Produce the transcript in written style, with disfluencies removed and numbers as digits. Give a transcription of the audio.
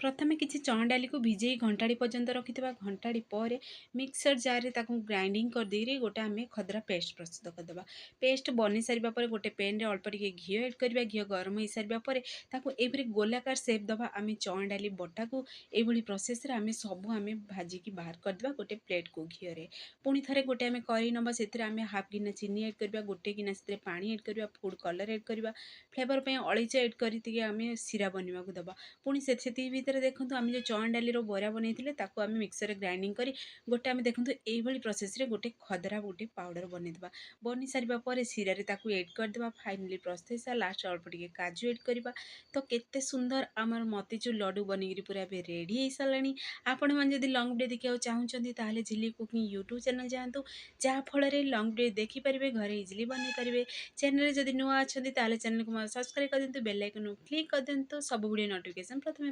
प्रथमे किसी चଣା डाली को भिजेई घंटाड़ी पर्यंत रखिथिबा घंटाड़ी पर मिक्सर जार रे ताकू ग्राइंडिंग कर देरी गोटे आमे खदरा पेस्ट प्रस्तुत करदबा। पेस्ट बनी सारिबा पर गोटे पैन रे अल्प टिके घिओ ऐड करबा। घिओ गरम हो सारिबा पर ताकू एपरि गोलाकार शेप दबा। आमे चଣା डाली बटा को एभली प्रोसेस रे आमे सबु आमे भाजी की बाहर करदबा गोटे प्लेट को घिओ रे। पुणी थरे गोटे आमे करी नबा। सेथिरे आमे हाफ गिना चीनी ऐड करबा। गोटे गिना सेथिरे पानी ऐड करबा। फूड कलर ऐड करबा। फ्लेवर पे अळीच ऐड करी तिके आमे सिरा बनिबा को दबा। पुणी सेति भितर देखंतु आमे जो चଣା डाली रो बरा बनेइथिले ताकू आमे मिक्सर रे ग्राइंडिंग करी गोटे आमे देखंतु एई भली प्रोसेस रे गोटे खदरा गोटे पाउडर बनेइदबा। बनि सारिबा परे सिरा रे ताकू ऐड करदबा। फाइनली प्रोसेस लास्ट अल्प टिके काजू ऐड करबा। तो केते सुंदर आमर मोतीचूर लड्डू बनिगिरी पूरा बे रेडी हे सालानी। आपण मन जदि लॉन्ग वीडियो देखिया चाहउचंदी ताहले झिल्ली कुकिंग यूट्यूब चैनल जांतु। जा फल रे लॉन्ग वीडियो देखि परिबे घरे इजिली बनै परिबे। चैनल रे जदि नुआ अछंदी ताहले चैनल को सब्सक्राइब कर दियंतु। बेल आइकन क्लिक कर दियंतु। सब वीडियो नोटिफिकेशन प्रथमे